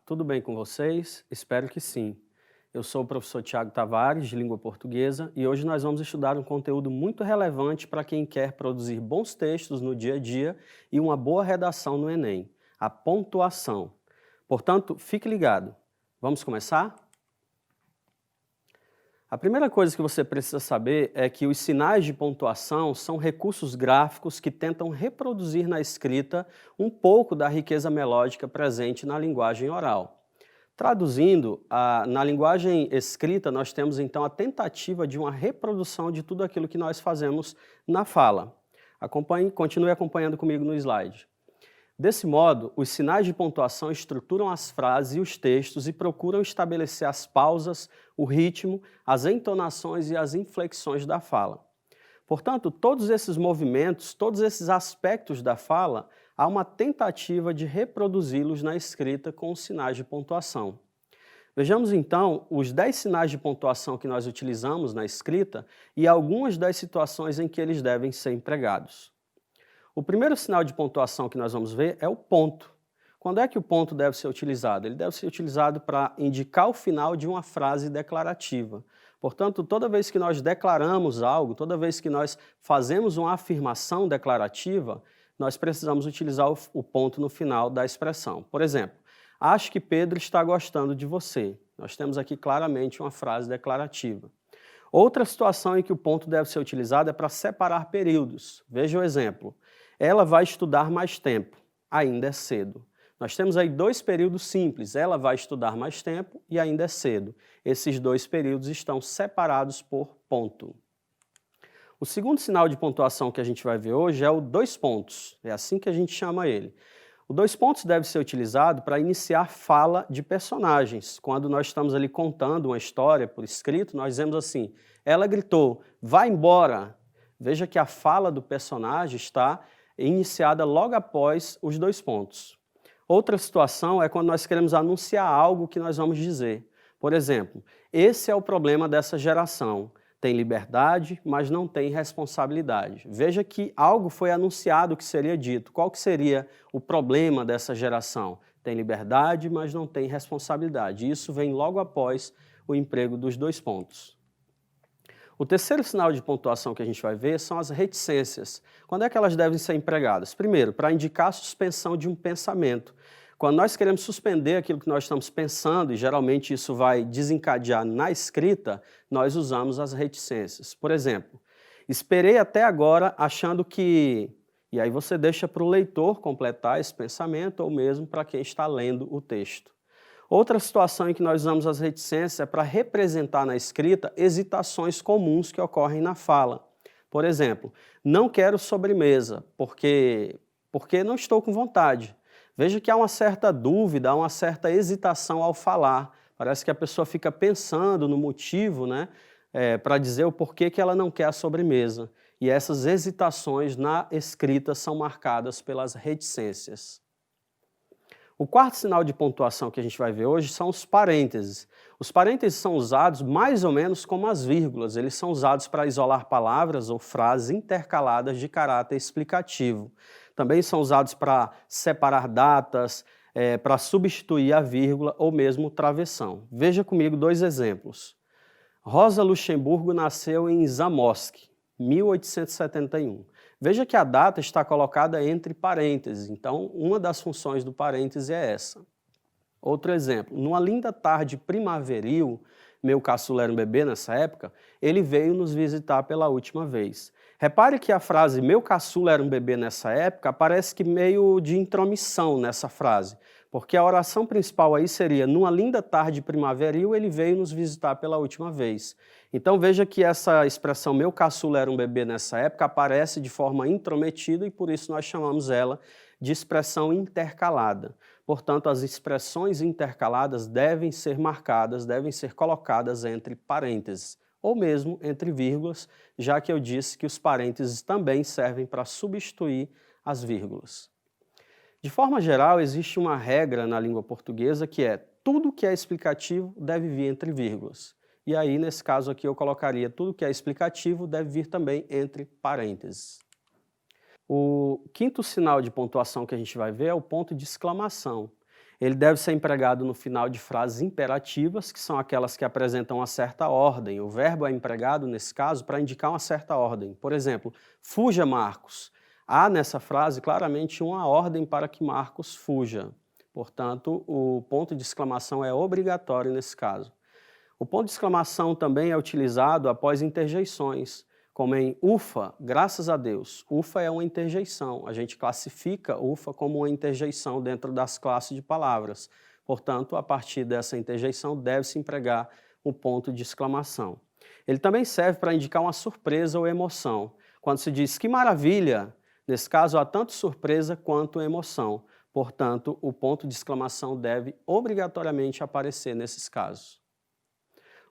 tudo bem com vocês? Espero que sim. Eu sou o professor Tiago Tavares, de Língua Portuguesa, e hoje nós vamos estudar um conteúdo muito relevante para quem quer produzir bons textos no dia a dia e uma boa redação no Enem, a pontuação. Portanto, fique ligado. Vamos começar? A primeira coisa que você precisa saber é que os sinais de pontuação são recursos gráficos que tentam reproduzir na escrita um pouco da riqueza melódica presente na linguagem oral. Traduzindo, na linguagem escrita, nós temos então a tentativa de uma reprodução de tudo aquilo que nós fazemos na fala. Continue acompanhando comigo no slide. Desse modo, os sinais de pontuação estruturam as frases e os textos e procuram estabelecer as pausas, o ritmo, as entonações e as inflexões da fala. Portanto, todos esses movimentos, todos esses aspectos da fala, há uma tentativa de reproduzi-los na escrita com os sinais de pontuação. Vejamos então os 10 sinais de pontuação que nós utilizamos na escrita e algumas das situações em que eles devem ser empregados. O primeiro sinal de pontuação que nós vamos ver é o ponto. Quando é que o ponto deve ser utilizado? Ele deve ser utilizado para indicar o final de uma frase declarativa. Portanto, toda vez que nós declaramos algo, toda vez que nós fazemos uma afirmação declarativa, nós precisamos utilizar o ponto no final da expressão. Por exemplo, acho que Pedro está gostando de você. Nós temos aqui claramente uma frase declarativa. Outra situação em que o ponto deve ser utilizado é para separar períodos. Veja o exemplo. Ela vai estudar mais tempo. Ainda é cedo. Nós temos aí dois períodos simples. Ela vai estudar mais tempo e ainda é cedo. Esses dois períodos estão separados por ponto. O segundo sinal de pontuação que a gente vai ver hoje é o dois pontos. É assim que a gente chama ele. O dois pontos deve ser utilizado para iniciar fala de personagens. Quando nós estamos ali contando uma história por escrito, nós dizemos assim, ela gritou, vai embora. Veja que a fala do personagem está iniciada logo após os dois pontos. Outra situação é quando nós queremos anunciar algo que nós vamos dizer. Por exemplo, esse é o problema dessa geração. Tem liberdade, mas não tem responsabilidade. Veja que algo foi anunciado que seria dito. Qual que seria o problema dessa geração? Tem liberdade, mas não tem responsabilidade. Isso vem logo após o emprego dos dois pontos. O terceiro sinal de pontuação que a gente vai ver são as reticências. Quando é que elas devem ser empregadas? Primeiro, para indicar a suspensão de um pensamento. Quando nós queremos suspender aquilo que nós estamos pensando, e geralmente isso vai desencadear na escrita, nós usamos as reticências. Por exemplo, esperei até agora achando que... E aí você deixa para o leitor completar esse pensamento ou mesmo para quem está lendo o texto. Outra situação em que nós usamos as reticências é para representar na escrita hesitações comuns que ocorrem na fala. Por exemplo, não quero sobremesa porque não estou com vontade. Veja que há uma certa dúvida, há uma certa hesitação ao falar. Parece que a pessoa fica pensando no motivo, né, para dizer o porquê que ela não quer a sobremesa. E essas hesitações na escrita são marcadas pelas reticências. O quarto sinal de pontuação que a gente vai ver hoje são os parênteses. Os parênteses são usados mais ou menos como as vírgulas. Eles são usados para isolar palavras ou frases intercaladas de caráter explicativo. Também são usados para separar datas, para substituir a vírgula ou mesmo travessão. Veja comigo dois exemplos. Rosa Luxemburgo nasceu em Zamość, 1871. Veja que a data está colocada entre parênteses, então uma das funções do parêntese é essa. Outro exemplo, numa linda tarde primaveril, meu caçula era um bebê nessa época, ele veio nos visitar pela última vez. Repare que a frase meu caçula era um bebê nessa época parece que meio de intromissão nessa frase, porque a oração principal aí seria numa linda tarde primaveril ele veio nos visitar pela última vez. Então veja que essa expressão meu caçula era um bebê nessa época aparece de forma intrometida e por isso nós chamamos ela de expressão intercalada. Portanto, as expressões intercaladas devem ser marcadas, devem ser colocadas entre parênteses, ou mesmo entre vírgulas, já que eu disse que os parênteses também servem para substituir as vírgulas. De forma geral, existe uma regra na língua portuguesa que é tudo que é explicativo deve vir entre vírgulas. E aí, nesse caso aqui, eu colocaria tudo que é explicativo deve vir também entre parênteses. O quinto sinal de pontuação que a gente vai ver é o ponto de exclamação. Ele deve ser empregado no final de frases imperativas, que são aquelas que apresentam uma certa ordem. O verbo é empregado, nesse caso, para indicar uma certa ordem. Por exemplo, fuja, Marcos. Há nessa frase claramente uma ordem para que Marcos fuja. Portanto, o ponto de exclamação é obrigatório nesse caso. O ponto de exclamação também é utilizado após interjeições, como em ufa, graças a Deus. Ufa é uma interjeição, a gente classifica ufa como uma interjeição dentro das classes de palavras. Portanto, a partir dessa interjeição deve-se empregar um ponto de exclamação. Ele também serve para indicar uma surpresa ou emoção. Quando se diz que maravilha, nesse caso há tanto surpresa quanto emoção. Portanto, o ponto de exclamação deve obrigatoriamente aparecer nesses casos.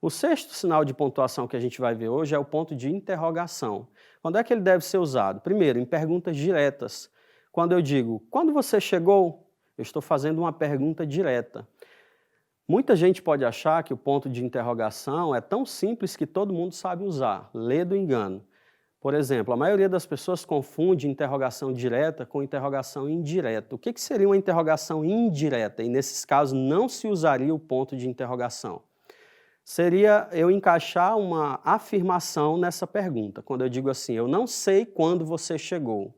O sexto sinal de pontuação que a gente vai ver hoje é o ponto de interrogação. Quando é que ele deve ser usado? Primeiro, em perguntas diretas. Quando eu digo, quando você chegou? Eu estou fazendo uma pergunta direta. Muita gente pode achar que o ponto de interrogação é tão simples que todo mundo sabe usar, lê do engano. Por exemplo, a maioria das pessoas confunde interrogação direta com interrogação indireta. O que seria uma interrogação indireta? E nesses casos não se usaria o ponto de interrogação. Seria eu encaixar uma afirmação nessa pergunta. Quando eu digo assim, eu não sei quando você chegou.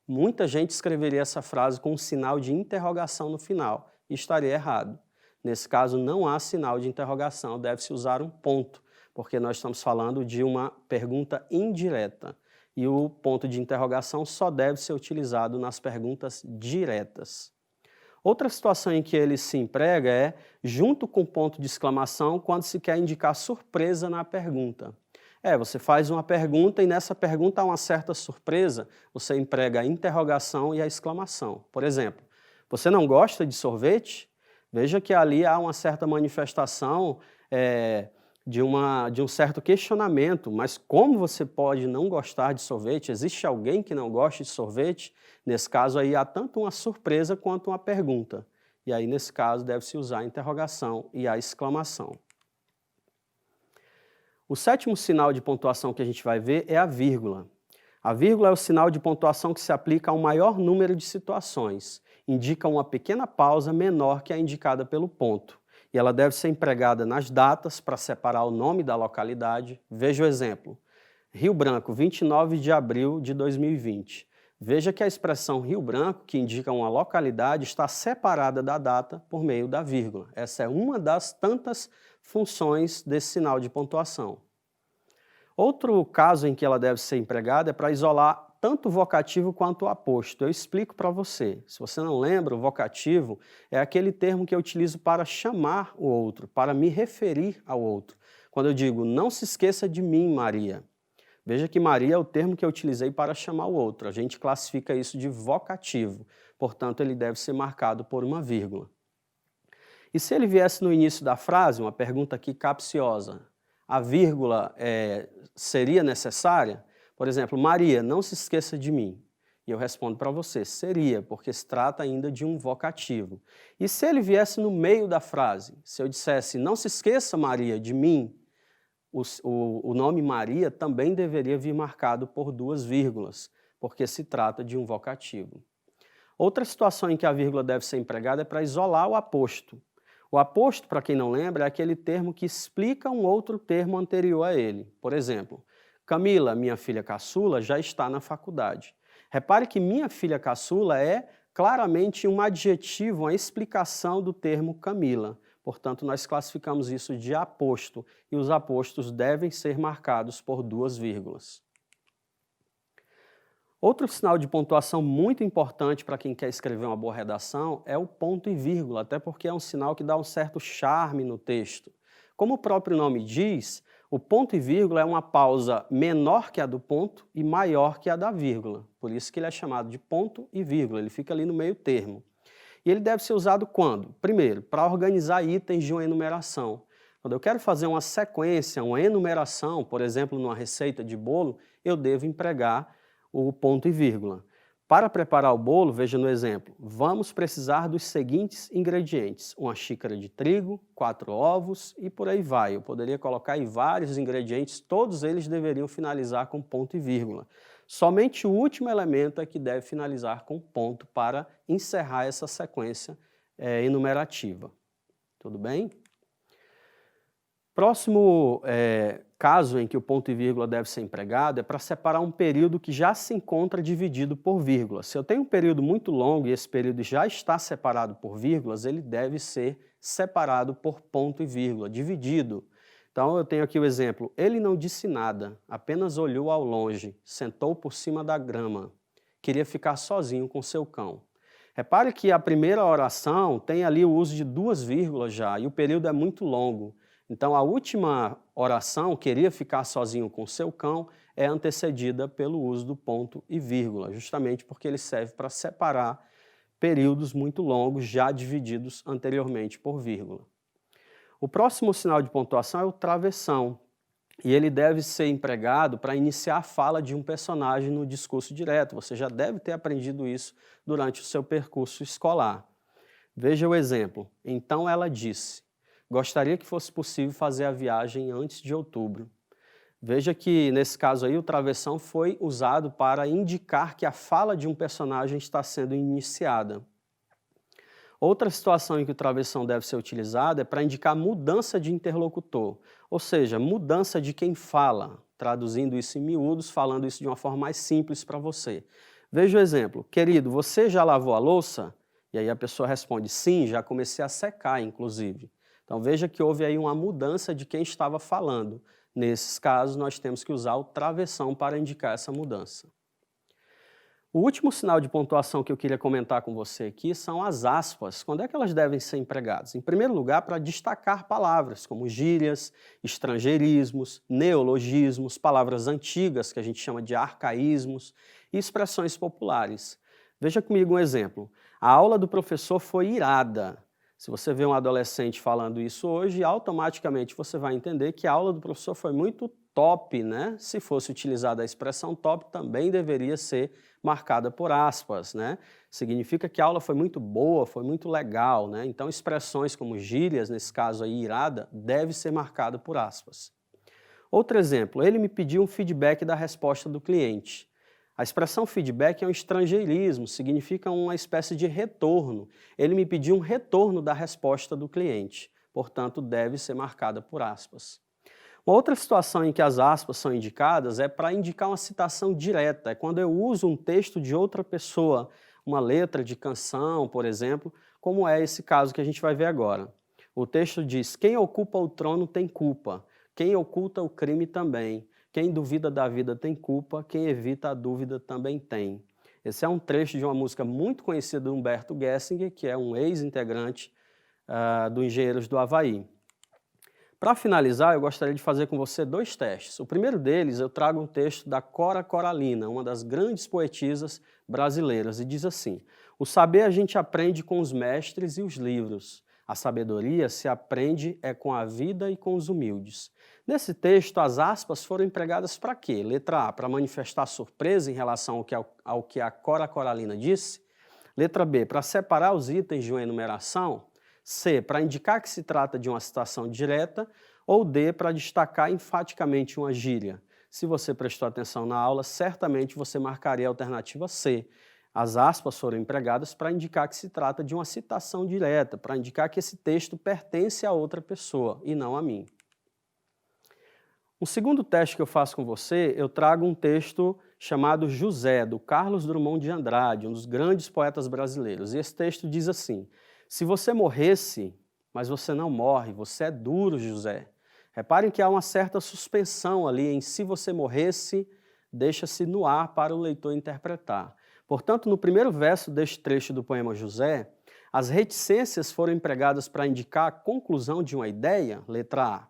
Muita gente escreveria essa frase com um sinal de interrogação no final e estaria errado. Nesse caso, não há sinal de interrogação, deve-se usar um ponto, porque nós estamos falando de uma pergunta indireta. E o ponto de interrogação só deve ser utilizado nas perguntas diretas. Outra situação em que ele se emprega é junto com o ponto de exclamação quando se quer indicar surpresa na pergunta. Você faz uma pergunta e nessa pergunta há uma certa surpresa, você emprega a interrogação e a exclamação. Por exemplo, você não gosta de sorvete? Veja que ali há uma certa manifestação de um certo questionamento, mas como você pode não gostar de sorvete? Existe alguém que não gosta de sorvete? Nesse caso aí há tanto uma surpresa quanto uma pergunta. E aí nesse caso deve-se usar a interrogação e a exclamação. O sétimo sinal de pontuação que a gente vai ver é a vírgula. A vírgula é o sinal de pontuação que se aplica a um maior número de situações. Indica uma pequena pausa menor que a indicada pelo ponto. E ela deve ser empregada nas datas para separar o nome da localidade. Veja o exemplo. Rio Branco, 29 de abril de 2020. Veja que a expressão Rio Branco, que indica uma localidade, está separada da data por meio da vírgula. Essa é uma das tantas funções desse sinal de pontuação. Outro caso em que ela deve ser empregada é para isolar tanto o vocativo quanto o aposto. Eu explico para você. Se você não lembra, o vocativo é aquele termo que eu utilizo para chamar o outro, para me referir ao outro. Quando eu digo, não se esqueça de mim, Maria. Veja que Maria é o termo que eu utilizei para chamar o outro. A gente classifica isso de vocativo. Portanto, ele deve ser marcado por uma vírgula. E se ele viesse no início da frase, uma pergunta aqui capciosa, a vírgula seria necessária? Por exemplo, Maria, não se esqueça de mim. E eu respondo para você, seria, porque se trata ainda de um vocativo. E se ele viesse no meio da frase, se eu dissesse, não se esqueça, Maria, de mim, o nome Maria também deveria vir marcado por duas vírgulas, porque se trata de um vocativo. Outra situação em que a vírgula deve ser empregada é para isolar o aposto. O aposto, para quem não lembra, é aquele termo que explica um outro termo anterior a ele. Por exemplo, Camila, minha filha caçula, já está na faculdade. Repare que minha filha caçula é claramente um adjetivo, uma explicação do termo Camila. Portanto, nós classificamos isso de aposto e os apostos devem ser marcados por duas vírgulas. Outro sinal de pontuação muito importante para quem quer escrever uma boa redação é o ponto e vírgula, até porque é um sinal que dá um certo charme no texto. Como o próprio nome diz, o ponto e vírgula é uma pausa menor que a do ponto e maior que a da vírgula. Por isso que ele é chamado de ponto e vírgula, ele fica ali no meio termo. E ele deve ser usado quando? Primeiro, para organizar itens de uma enumeração. Quando eu quero fazer uma sequência, uma enumeração, por exemplo, numa receita de bolo, eu devo empregar o ponto e vírgula. Para preparar o bolo, veja no exemplo, vamos precisar dos seguintes ingredientes. Uma xícara de trigo, 4 ovos e por aí vai. Eu poderia colocar aí vários ingredientes, todos eles deveriam finalizar com ponto e vírgula. Somente o último elemento é que deve finalizar com ponto para encerrar essa sequência enumerativa. Tudo bem? Próximo caso em que o ponto e vírgula deve ser empregado é para separar um período que já se encontra dividido por vírgulas. Se eu tenho um período muito longo e esse período já está separado por vírgulas, ele deve ser separado por ponto e vírgula, dividido. Então eu tenho aqui o exemplo: ele não disse nada, apenas olhou ao longe, sentou por cima da grama, queria ficar sozinho com seu cão. Repare que a primeira oração tem ali o uso de 2 vírgulas já, e o período é muito longo. Então, a última oração, queria ficar sozinho com seu cão, é antecedida pelo uso do ponto e vírgula, justamente porque ele serve para separar períodos muito longos, já divididos anteriormente por vírgula. O próximo sinal de pontuação é o travessão, e ele deve ser empregado para iniciar a fala de um personagem no discurso direto. Você já deve ter aprendido isso durante o seu percurso escolar. Veja o exemplo. Então ela disse: gostaria que fosse possível fazer a viagem antes de outubro. Veja que, nesse caso aí, o travessão foi usado para indicar que a fala de um personagem está sendo iniciada. Outra situação em que o travessão deve ser utilizado é para indicar mudança de interlocutor, ou seja, mudança de quem fala, traduzindo isso em miúdos, falando isso de uma forma mais simples para você. Veja o exemplo: querido, você já lavou a louça? E aí a pessoa responde: sim, já comecei a secar, inclusive. Então veja que houve aí uma mudança de quem estava falando. Nesses casos, nós temos que usar o travessão para indicar essa mudança. O último sinal de pontuação que eu queria comentar com você aqui são as aspas. Quando é que elas devem ser empregadas? Em primeiro lugar, para destacar palavras como gírias, estrangeirismos, neologismos, palavras antigas, que a gente chama de arcaísmos, e expressões populares. Veja comigo um exemplo. A aula do professor foi irada. Se você vê um adolescente falando isso hoje, automaticamente você vai entender que a aula do professor foi muito top, né? Se fosse utilizada a expressão top, também deveria ser marcada por aspas, né? Significa que a aula foi muito boa, foi muito legal, né? Então expressões como gírias, nesse caso aí irada, deve ser marcada por aspas. Outro exemplo: ele me pediu um feedback da resposta do cliente. A expressão feedback é um estrangeirismo, significa uma espécie de retorno. Ele me pediu um retorno da resposta do cliente, portanto deve ser marcada por aspas. Uma outra situação em que as aspas são indicadas é para indicar uma citação direta, é quando eu uso um texto de outra pessoa, uma letra de canção, por exemplo, como é esse caso que a gente vai ver agora. O texto diz: quem ocupa o trono tem culpa, quem oculta o crime também. Quem duvida da vida tem culpa, quem evita a dúvida também tem. Esse é um trecho de uma música muito conhecida do Humberto Gessinger, que é um ex-integrante do Engenheiros do Havaí. Para finalizar, eu gostaria de fazer com você 2 testes. O primeiro deles, eu trago um texto da Cora Coralina, uma das grandes poetisas brasileiras, e diz assim: o saber a gente aprende com os mestres e os livros. A sabedoria se aprende com a vida e com os humildes. Nesse texto, as aspas foram empregadas para quê? Letra A, para manifestar surpresa em relação ao que a Cora Coralina disse. Letra B, para separar os itens de uma enumeração. C, para indicar que se trata de uma citação direta. Ou D, para destacar enfaticamente uma gíria. Se você prestou atenção na aula, certamente você marcaria a alternativa C. As aspas foram empregadas para indicar que se trata de uma citação direta, para indicar que esse texto pertence a outra pessoa e não a mim. Um segundo teste que eu faço com você, eu trago um texto chamado José, do Carlos Drummond de Andrade, um dos grandes poetas brasileiros. E esse texto diz assim: se você morresse, mas você não morre, você é duro, José. Reparem que há uma certa suspensão ali em se você morresse, deixa-se no ar para o leitor interpretar. Portanto, no primeiro verso deste trecho do poema José, as reticências foram empregadas para indicar a conclusão de uma ideia, letra A.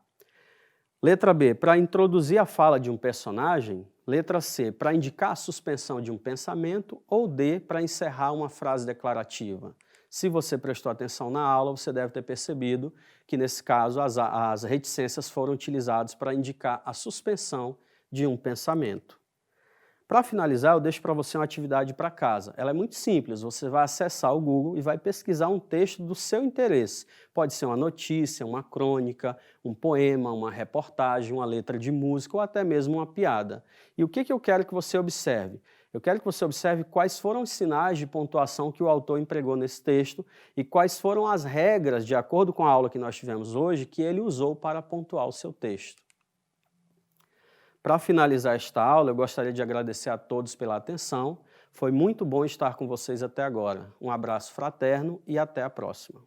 Letra B, para introduzir a fala de um personagem. Letra C, para indicar a suspensão de um pensamento. Ou D, para encerrar uma frase declarativa. Se você prestou atenção na aula, você deve ter percebido que, nesse caso, as reticências foram utilizadas para indicar a suspensão de um pensamento. Para finalizar, eu deixo para você uma atividade para casa. Ela é muito simples, você vai acessar o Google e vai pesquisar um texto do seu interesse. Pode ser uma notícia, uma crônica, um poema, uma reportagem, uma letra de música ou até mesmo uma piada. E o que eu quero que você observe? Eu quero que você observe quais foram os sinais de pontuação que o autor empregou nesse texto e quais foram as regras, de acordo com a aula que nós tivemos hoje, que ele usou para pontuar o seu texto. Para finalizar esta aula, eu gostaria de agradecer a todos pela atenção. Foi muito bom estar com vocês até agora. Um abraço fraterno e até a próxima.